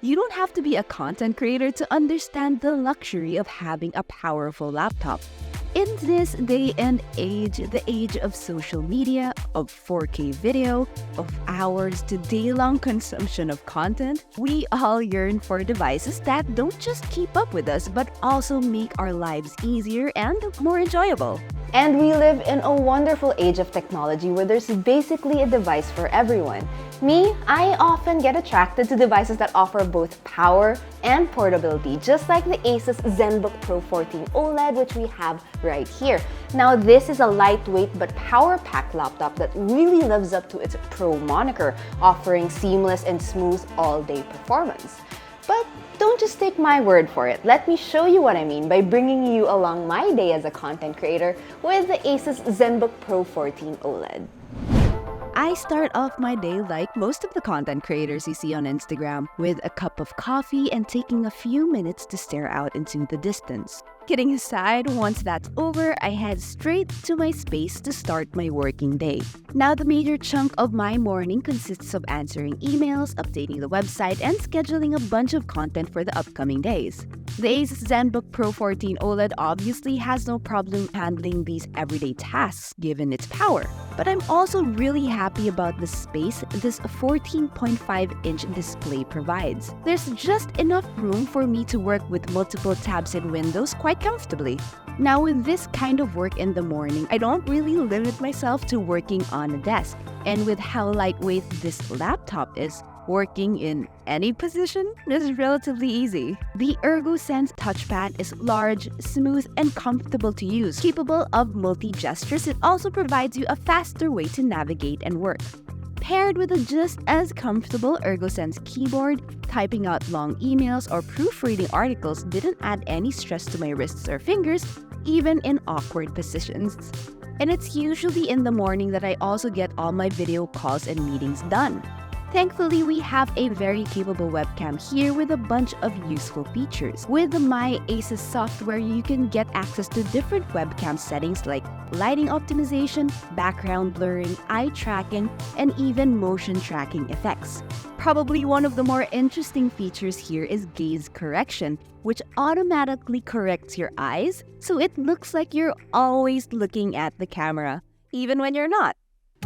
You don't have to be a content creator to understand the luxury of having a powerful laptop. In this day and age, the age of social media, of 4K video, of hours to day-long consumption of content, we all yearn for devices that don't just keep up with us, but also make our lives easier and more enjoyable. And we live in a wonderful age of technology where there's basically a device for everyone. Me, I often get attracted to devices that offer both power and portability, just like the ASUS Zenbook Pro 14 OLED, which we have right here. Now, this is a lightweight but power-packed laptop that really lives up to its Pro moniker, offering seamless and smooth all-day performance. But don't just take my word for it. Let me show you what I mean by bringing you along my day as a content creator with the ASUS Zenbook Pro 14 OLED. I start off my day like most of the content creators you see on Instagram, with a cup of coffee and taking a few minutes to stare out into the distance. Kidding aside, once that's over, I head straight to my space to start my working day. Now, the major chunk of my morning consists of answering emails, updating the website, and scheduling a bunch of content for the upcoming days. The ASUS Zenbook Pro 14 OLED obviously has no problem handling these everyday tasks given its power. But I'm also really happy about the space this 14.5-inch display provides. There's just enough room for me to work with multiple tabs and windows quite comfortably. Now, with this kind of work in the morning, I don't really limit myself to working on a desk. And with how lightweight this laptop is, working in any position is relatively easy. The ErgoSense touchpad is large, smooth, and comfortable to use. Capable of multi-gestures, it also provides you a faster way to navigate and work. Paired with a just as comfortable ErgoSense keyboard, typing out long emails or proofreading articles didn't add any stress to my wrists or fingers, even in awkward positions. And it's usually in the morning that I also get all my video calls and meetings done. Thankfully, we have a very capable webcam here with a bunch of useful features. With my ASUS software, you can get access to different webcam settings like lighting optimization, background blurring, eye tracking, and even motion tracking effects. Probably one of the more interesting features here is gaze correction, which automatically corrects your eyes, so it looks like you're always looking at the camera, even when you're not.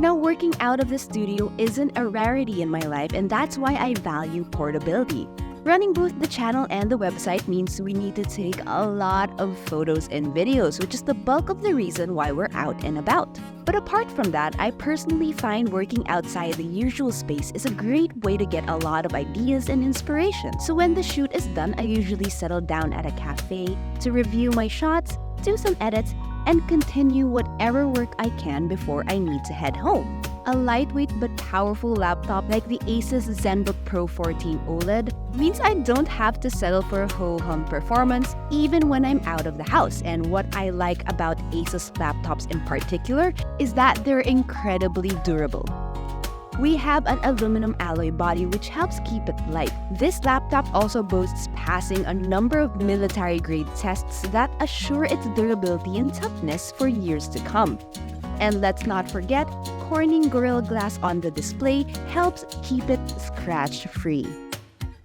Now, working out of the studio isn't a rarity in my life, and that's why I value portability. Running both the channel and the website means we need to take a lot of photos and videos, which is the bulk of the reason why we're out and about. But apart from that, I personally find working outside the usual space is a great way to get a lot of ideas and inspiration. So when the shoot is done, I usually settle down at a cafe to review my shots, do some edits, and continue whatever work I can before I need to head home. A lightweight but powerful laptop like the ASUS Zenbook Pro 14 OLED means I don't have to settle for ho-hum performance even when I'm out of the house. And what I like about ASUS laptops in particular is that they're incredibly durable. We have an aluminum alloy body which helps keep it light. This laptop also boasts passing a number of military-grade tests that assure its durability and toughness for years to come. And let's not forget, Corning Gorilla Glass on the display helps keep it scratch-free.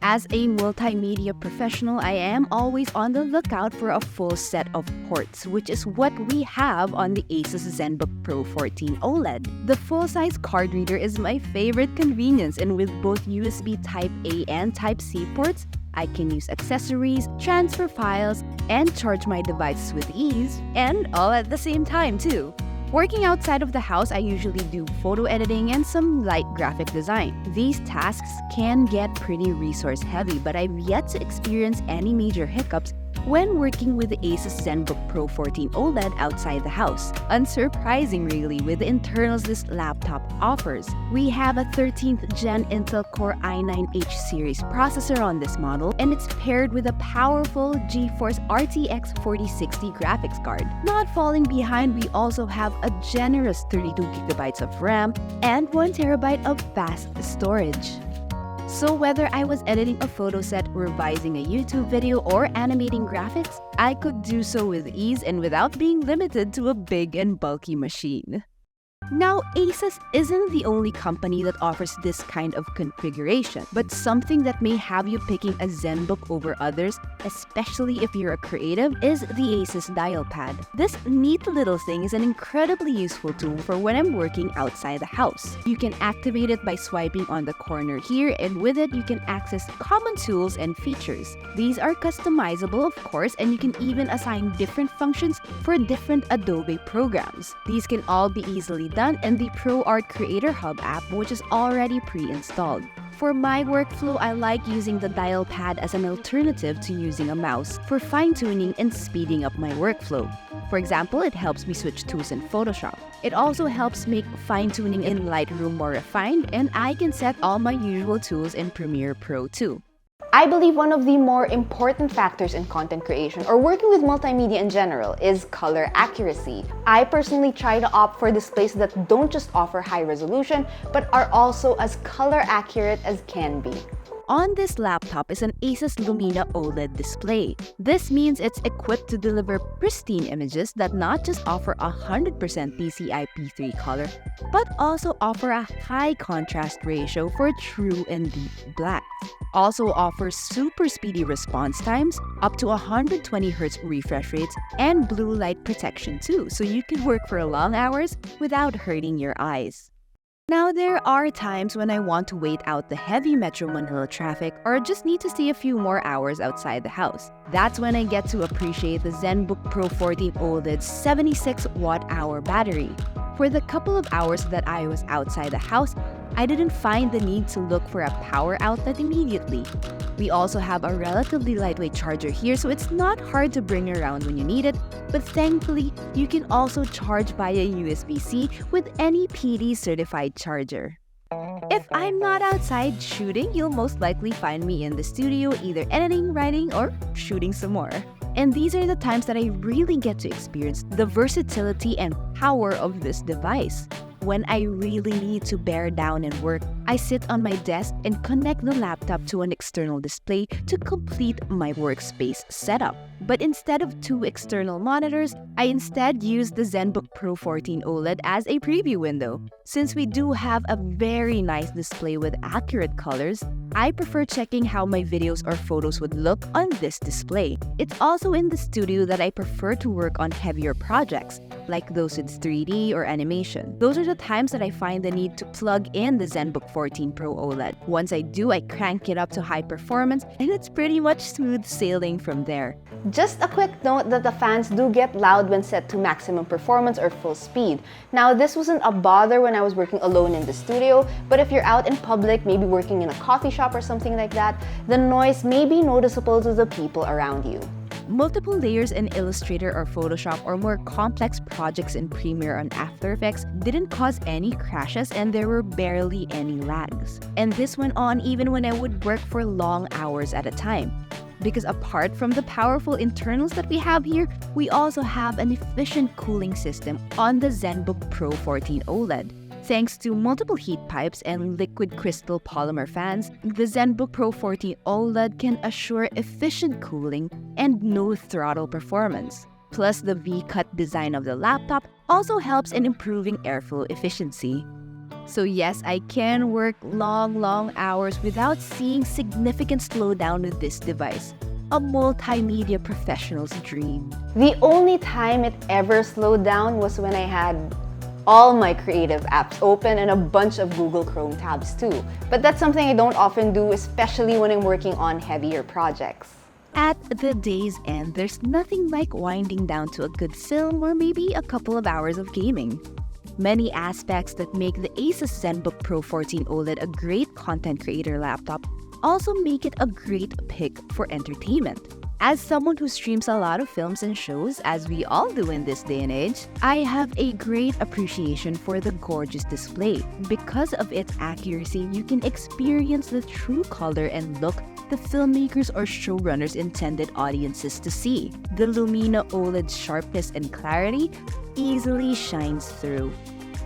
As a multimedia professional, I am always on the lookout for a full set of ports, which is what we have on the ASUS Zenbook Pro 14 OLED. The full-size card reader is my favorite convenience, and with both USB Type-A and Type-C ports, I can use accessories, transfer files, and charge my devices with ease, and all at the same time too. Working outside of the house, I usually do photo editing and some light graphic design. These tasks can get pretty resource heavy, but I've yet to experience any major hiccups when working with the ASUS Zenbook Pro 14 OLED outside the house. Unsurprising really with the internals this laptop offers. We have a 13th Gen Intel Core i9H series processor on this model, and it's paired with a powerful GeForce RTX 4060 graphics card. Not falling behind, we also have a generous 32GB of RAM and 1TB of fast storage. So whether I was editing a photo set, revising a YouTube video, or animating graphics, I could do so with ease and without being limited to a big and bulky machine. Now, ASUS isn't the only company that offers this kind of configuration, but something that may have you picking a Zenbook over others, especially if you're a creative, is the ASUS dial pad. This neat little thing is an incredibly useful tool for when I'm working outside the house. You can activate it by swiping on the corner here, and with it, you can access common tools and features. These are customizable, of course, and you can even assign different functions for different Adobe programs. These can all be easily done in the ProArt Creator Hub app, which is already pre-installed. For my workflow, I like using the dial pad as an alternative to using a mouse for fine-tuning and speeding up my workflow. For example, it helps me switch tools in Photoshop. It also helps make fine-tuning in Lightroom more refined, and I can set all my usual tools in Premiere Pro too. I believe one of the more important factors in content creation or working with multimedia in general is color accuracy. I personally try to opt for displays that don't just offer high resolution, but are also as color accurate as can be. On this laptop is an ASUS Lumina OLED display. This means it's equipped to deliver pristine images that not just offer 100% DCI-P3 color, but also offer a high contrast ratio for true and deep black. Also offers super speedy response times, up to 120Hz refresh rates, and blue light protection too, so you can work for long hours without hurting your eyes. Now, there are times when I want to wait out the heavy Metro Manila traffic or just need to stay a few more hours outside the house. That's when I get to appreciate the Zenbook Pro 14 OLED's 76 watt-hour battery. For the couple of hours that I was outside the house, I didn't find the need to look for a power outlet immediately. We also have a relatively lightweight charger here, so it's not hard to bring around when you need it, but thankfully, you can also charge via USB-C with any PD certified charger. If I'm not outside shooting, you'll most likely find me in the studio either editing, writing, or shooting some more. And these are the times that I really get to experience the versatility and power of this device. When I really need to bear down and work, I sit on my desk and connect the laptop to an external display to complete my workspace setup. But instead of two external monitors, I instead use the Zenbook Pro 14 OLED as a preview window. Since we do have a very nice display with accurate colors, I prefer checking how my videos or photos would look on this display. It's also in the studio that I prefer to work on heavier projects, like those with 3D or animation. Those are the times that I find the need to plug in the Zenbook 14 Pro OLED. Once I do, I crank it up to high performance, and it's pretty much smooth sailing from there. Just a quick note that the fans do get loud when set to maximum performance or full speed. Now, this wasn't a bother when I was working alone in the studio, but if you're out in public, maybe working in a coffee shop or something like that, the noise may be noticeable to the people around you. Multiple layers in Illustrator or Photoshop or more complex projects in Premiere and After Effects didn't cause any crashes, and there were barely any lags. And this went on even when I would work for long hours at a time. Because apart from the powerful internals that we have here, we also have an efficient cooling system on the Zenbook Pro 14 OLED. Thanks to multiple heat pipes and liquid crystal polymer fans, the Zenbook Pro 14 OLED can assure efficient cooling and no throttle performance. Plus, the V-cut design of the laptop also helps in improving airflow efficiency. So yes, I can work long hours without seeing significant slowdown with this device. A multimedia professional's dream. The only time it ever slowed down was when I had all my creative apps open and a bunch of Google Chrome tabs too. But that's something I don't often do, especially when I'm working on heavier projects. At the day's end, there's nothing like winding down to a good film or maybe a couple of hours of gaming. Many aspects that make the ASUS Zenbook Pro 14 OLED a great content creator laptop also make it a great pick for entertainment. As someone who streams a lot of films and shows, as we all do in this day and age, I have a great appreciation for the gorgeous display. Because of its accuracy, you can experience the true color and look the filmmakers or showrunners intended audiences to see. The Lumina OLED's sharpness and clarity easily shines through.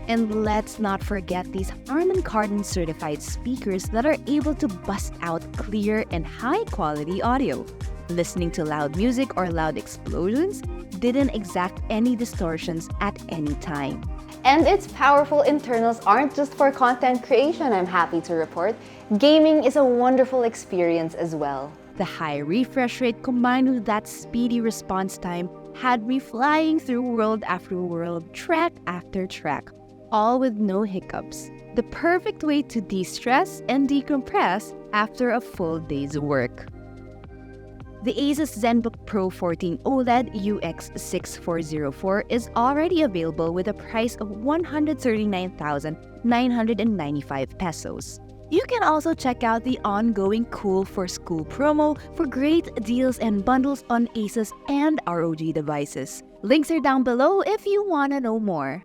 And let's not forget these Harman Kardon certified speakers that are able to bust out clear and high quality audio. Listening to loud music or loud explosions didn't exact any distortions at any time. And its powerful internals aren't just for content creation, I'm happy to report. Gaming is a wonderful experience as well. The high refresh rate combined with that speedy response time had me flying through world after world, track after track, all with no hiccups. The perfect way to de-stress and decompress after a full day's work. The ASUS Zenbook Pro 14 OLED UX6404 is already available with a price of 139,995 pesos. You can also check out the ongoing Cool for School promo for great deals and bundles on ASUS and ROG devices. Links are down below if you want to know more.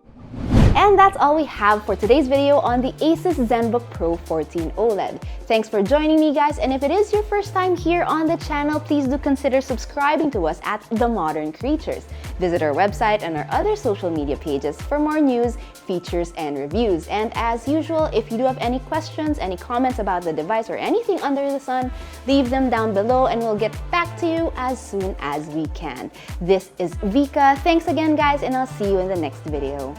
And that's all we have for today's video on the ASUS Zenbook Pro 14 OLED. Thanks for joining me, guys, and if it is your first time here on the channel, please do consider subscribing to us at The Modern Creatures. Visit our website and our other social media pages for more news, features, and reviews. And as usual, if you do have any questions, any comments about the device, or anything under the sun, leave them down below and we'll get back to you as soon as we can. This is Vikka. Thanks again, guys, and I'll see you in the next video.